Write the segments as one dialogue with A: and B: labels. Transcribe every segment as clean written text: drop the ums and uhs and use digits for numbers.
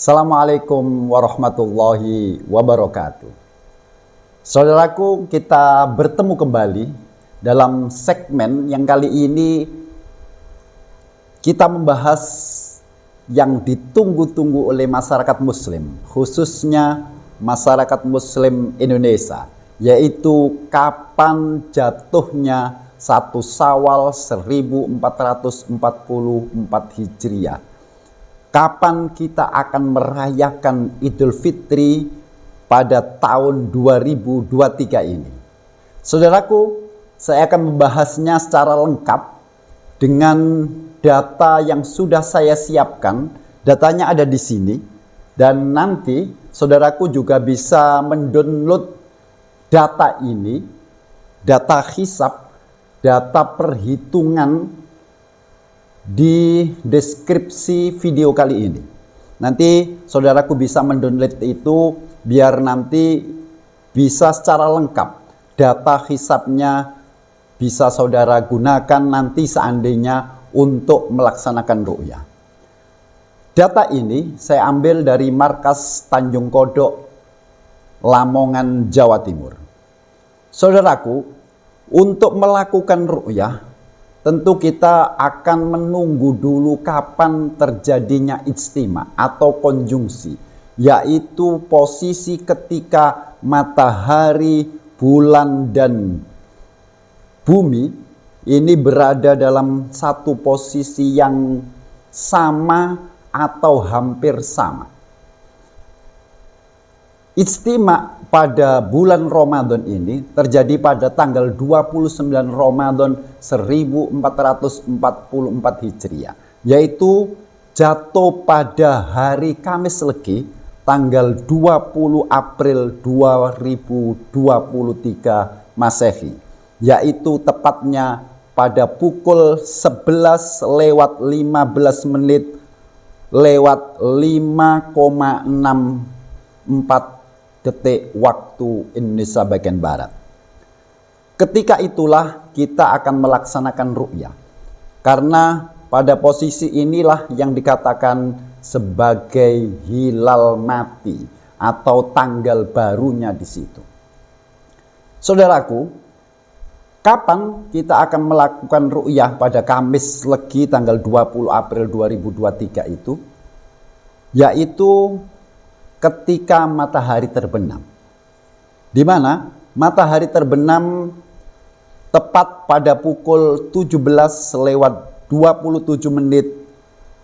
A: Assalamualaikum warahmatullahi wabarakatuh. Saudaraku, kita bertemu kembali dalam segmen yang kali ini kita membahas yang ditunggu-tunggu oleh masyarakat muslim, khususnya masyarakat muslim Indonesia, yaitu kapan jatuhnya 1 Syawal 1444 Hijriah. Kapan kita akan merayakan Idul Fitri pada tahun 2023 ini? Saudaraku, saya akan membahasnya secara lengkap dengan data yang sudah saya siapkan. Datanya ada di sini, dan nanti saudaraku juga bisa mendownload data ini, data hisab, data perhitungan di deskripsi video kali ini. Nanti saudaraku bisa mendownload itu biar nanti bisa secara lengkap data hisabnya bisa saudara gunakan nanti seandainya untuk melaksanakan ru'yah. Data ini saya ambil dari markas Tanjung Kodok, Lamongan, Jawa Timur. Saudaraku, untuk melakukan ru'yah tentu kita akan menunggu dulu kapan terjadinya ijtima atau konjungsi, yaitu posisi ketika matahari, bulan, dan bumi ini berada dalam satu posisi yang sama atau hampir sama. Ijtima pada bulan Ramadan ini terjadi pada tanggal 29 Ramadan 1444 Hijriah, yaitu jatuh pada hari Kamis Legi tanggal 20 April 2023 Masehi, yaitu tepatnya pada pukul 11 lewat 15 menit lewat 5,64 detik waktu Indonesia bagian Barat. Ketika itulah kita akan melaksanakan ru'yah, karena pada posisi inilah yang dikatakan sebagai hilal mati atau tanggal barunya di situ. Saudaraku, kapan kita akan melakukan ru'yah pada Kamis Legi tanggal 20 April 2023 itu? Yaitu ketika matahari terbenam, di mana matahari terbenam tepat pada pukul 17 lewat 27 menit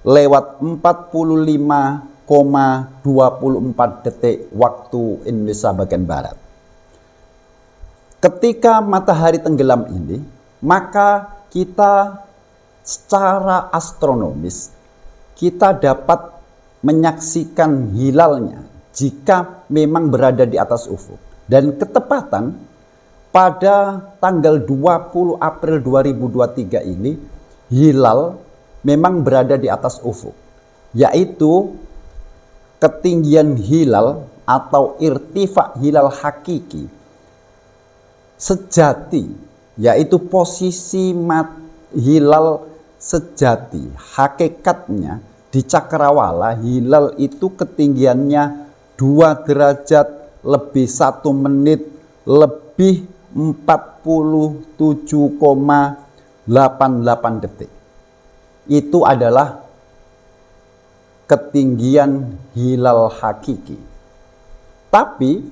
A: lewat 45,24 detik waktu Indonesia bagian Barat. Ketika matahari tenggelam ini, maka kita secara astronomis kita dapat menyaksikan hilalnya jika memang berada di atas ufuk. Dan ketepatan pada tanggal 20 April 2023 ini hilal memang berada di atas ufuk, yaitu ketinggian hilal atau irtifa hilal hakiki sejati, yaitu posisi hilal sejati hakikatnya di cakrawala. Hilal itu ketinggiannya 2 derajat lebih 1 menit lebih 47,88 detik. Itu adalah ketinggian hilal hakiki. Tapi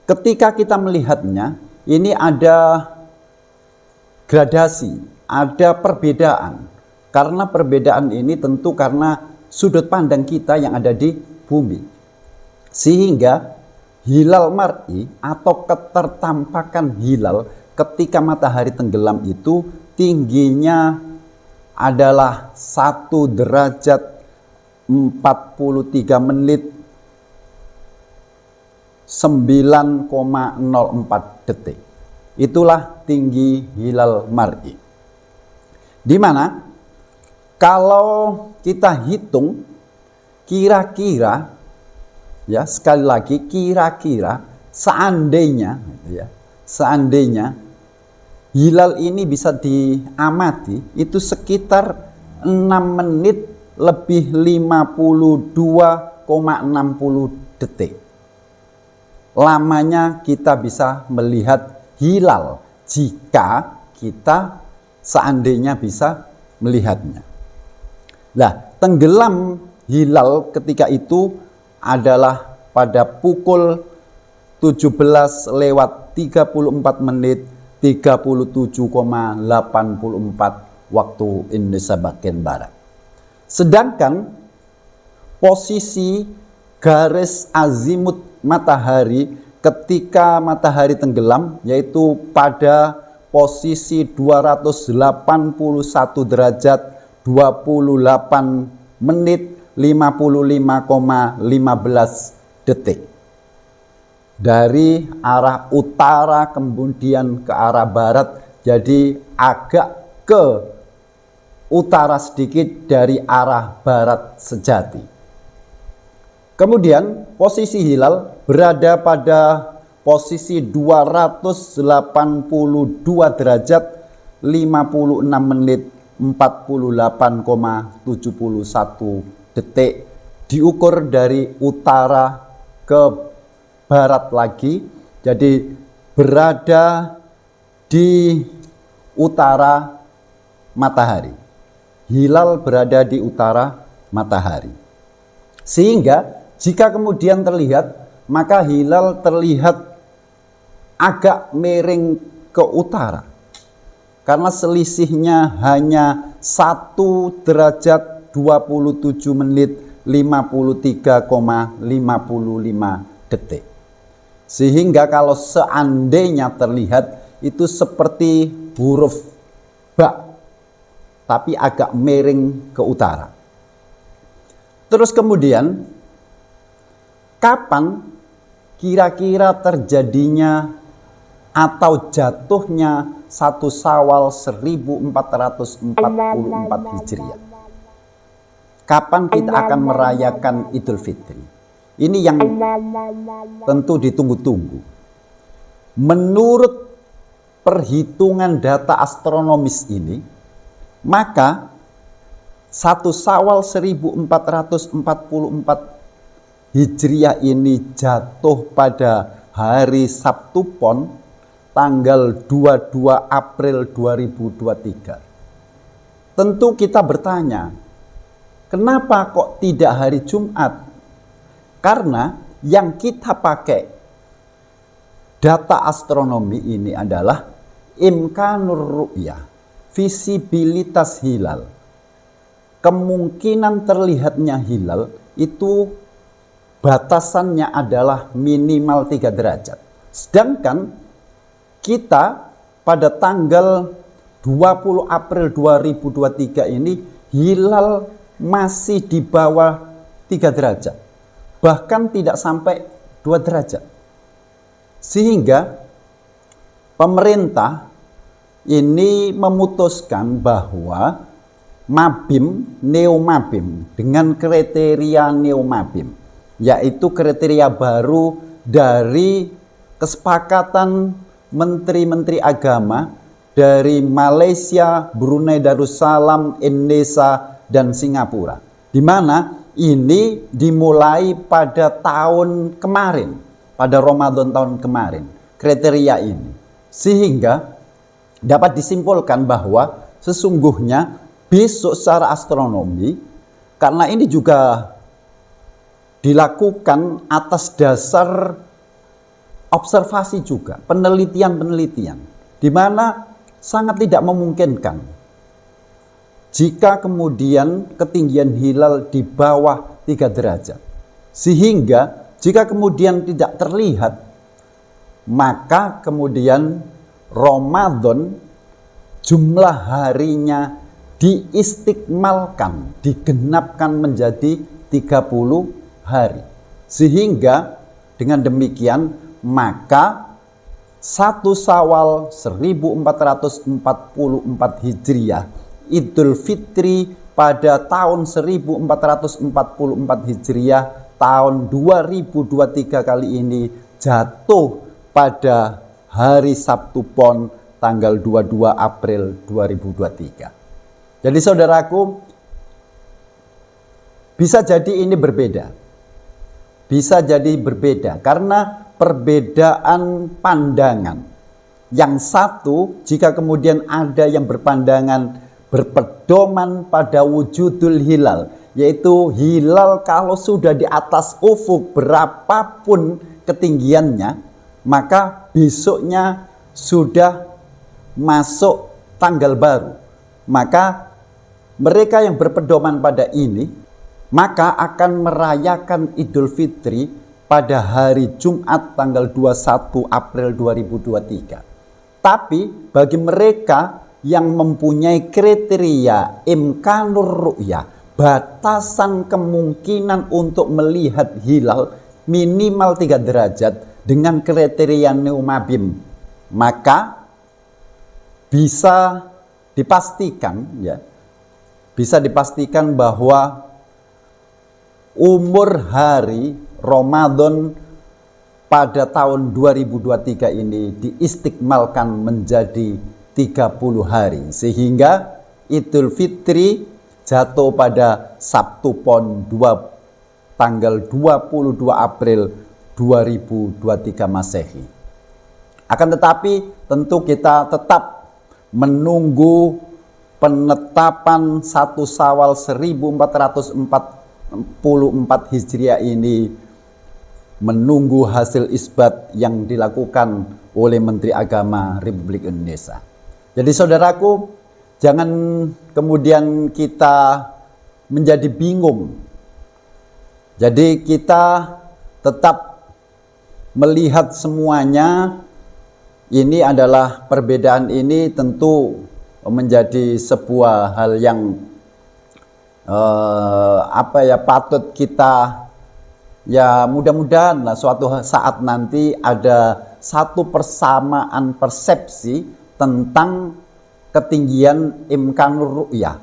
A: ketika kita melihatnya, ini ada gradasi, ada perbedaan. Karena perbedaan ini tentu karena sudut pandang kita yang ada di bumi, sehingga hilal mar'i atau ketertampakan hilal ketika matahari tenggelam itu tingginya adalah 1 derajat 43 menit 9,04 detik. Itulah tinggi hilal mar'i, di mana kalau kita hitung kira-kira, ya sekali lagi kira-kira, seandainya hilal ini bisa diamati itu sekitar 6 menit lebih 52 2,60 detik. Lamanya kita bisa melihat hilal jika kita seandainya bisa melihatnya. Nah, tenggelam hilal ketika itu adalah pada pukul 17:34 menit 37,84 waktu Indonesia bagian Barat. Sedangkan posisi garis azimut matahari ketika matahari tenggelam yaitu pada posisi 281 derajat 28 menit 55,15 detik. Dari arah utara kemudian ke arah barat, jadi agak ke utara sedikit dari arah barat sejati. Kemudian posisi hilal berada pada posisi 282 derajat 56 menit 48,71 detik diukur dari utara ke barat lagi, jadi berada di utara matahari. Hilal berada di utara matahari. Sehingga jika kemudian terlihat, maka hilal terlihat agak miring ke utara. Karena selisihnya hanya 1 derajat 27 menit 53,55 detik. Sehingga kalau seandainya terlihat itu seperti huruf ba, tapi agak miring ke utara. Terus kemudian, kapan kira-kira terjadinya atau jatuhnya 1 Syawal 1444 Hijriah? Kapan kita akan merayakan Idul Fitri? Ini yang tentu ditunggu-tunggu. Menurut perhitungan data astronomis ini, maka 1 Syawal 1444 Hijriah ini jatuh pada hari Sabtu Pon tanggal 22 April 2023. Tentu kita bertanya, kenapa kok tidak hari Jumat? Karena yang kita pakai data astronomi ini adalah imkanur ru'yah, visibilitas hilal. Kemungkinan terlihatnya hilal itu batasannya adalah minimal 3 derajat. Sedangkan kita pada tanggal 20 April 2023 ini hilal masih di bawah 3 derajat. Bahkan tidak sampai 2 derajat. Sehingga pemerintah ini memutuskan bahwa Mabim, Neomabim dengan kriteria Neomabim, yaitu kriteria baru dari kesepakatan menteri-menteri agama dari Malaysia, Brunei Darussalam, Indonesia, dan Singapura. Di mana ini dimulai pada tahun kemarin, pada Ramadan tahun kemarin, kriteria ini. Sehingga dapat disimpulkan bahwa sesungguhnya besok secara astronomi, karena ini juga dilakukan atas dasar observasi juga, penelitian-penelitian, di mana sangat tidak memungkinkan jika kemudian ketinggian hilal di bawah 3 derajat. Sehingga jika kemudian tidak terlihat, maka kemudian Ramadan jumlah harinya diistiqmalkan, digenapkan menjadi 30 hari. Sehingga dengan demikian maka 1 Syawal 1444 Hijriah, Idul Fitri pada tahun 1444 Hijriah tahun 2023 kali ini jatuh pada hari Sabtu Pon tanggal 22 April 2023. Jadi saudaraku, bisa jadi ini berbeda. bisa jadi berbeda karena perbedaan pandangan. Yang satu, jika kemudian ada yang berpandangan berpedoman pada wujudul hilal, yaitu hilal kalau sudah di atas ufuk berapapun ketinggiannya, maka besoknya sudah masuk tanggal baru. Maka mereka yang berpedoman pada ini, maka akan merayakan Idul Fitri pada hari Jumat tanggal 21 April 2023. Tapi bagi mereka yang mempunyai kriteria imkanur ru'yah, batasan kemungkinan untuk melihat hilal minimal 3 derajat dengan kriteria neumabim, maka bisa dipastikan bahwa umur hari Ramadan pada tahun 2023 ini diistiqmalkan menjadi 30 hari, sehingga Idul Fitri jatuh pada Sabtu Pon 2 tanggal 22 April 2023 Masehi. Akan tetapi tentu kita tetap menunggu penetapan 1 Syawal 1444 Hijriah ini, menunggu hasil isbat yang dilakukan oleh Menteri Agama Republik Indonesia. Jadi saudaraku, jangan kemudian kita menjadi bingung. Jadi kita tetap melihat semuanya. Ini adalah perbedaan ini tentu menjadi sebuah hal yang patut kita, ya mudah-mudahan suatu saat nanti ada satu persamaan persepsi tentang ketinggian imkanur ru'yah,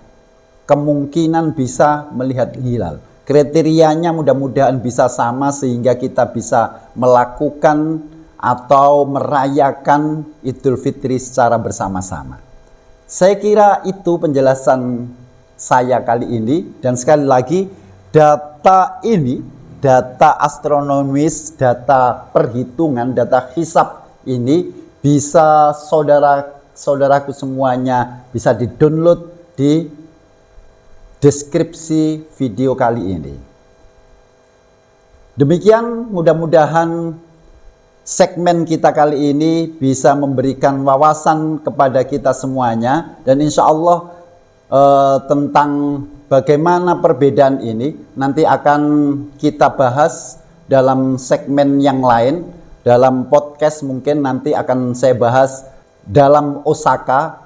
A: kemungkinan bisa melihat hilal. Kriterianya mudah-mudahan bisa sama sehingga kita bisa melakukan atau merayakan Idul Fitri secara bersama-sama. Saya kira itu penjelasan saya kali ini, dan sekali lagi data ini, data astronomis, data perhitungan, data hisab ini bisa saudaraku semuanya bisa di-download di deskripsi video kali ini. Demikian, mudah-mudahan segmen kita kali ini bisa memberikan wawasan kepada kita semuanya, dan insya Allah tentang bagaimana perbedaan ini nanti akan kita bahas dalam segmen yang lain. Dalam podcast mungkin nanti akan saya bahas dalam Osaka,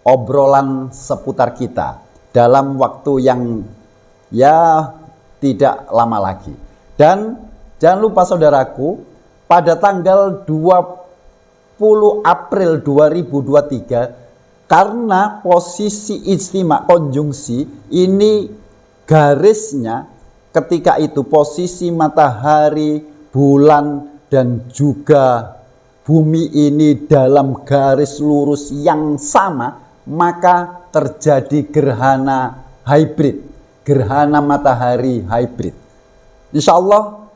A: obrolan seputar kita dalam waktu yang tidak lama lagi. Dan jangan lupa saudaraku, pada tanggal 20 April 2023, karena posisi istimewa konjungsi ini, garisnya ketika itu posisi matahari, bulan, dan juga bumi ini dalam garis lurus yang sama, maka terjadi gerhana hybrid, gerhana matahari hybrid. Insya Allah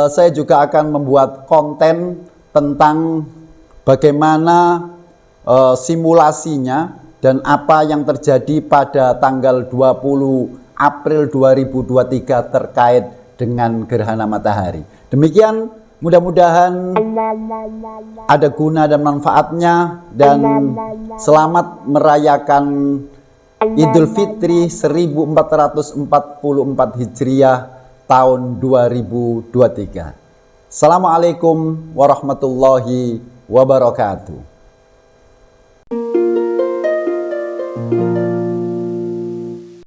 A: saya juga akan membuat konten tentang bagaimana simulasinya dan apa yang terjadi pada tanggal 20 April 2023 terkait dengan gerhana matahari. Demikian, mudah-mudahan ada guna dan manfaatnya, dan selamat merayakan Idul Fitri 1444 Hijriah tahun 2023. Assalamualaikum warahmatullahi wabarakatuh.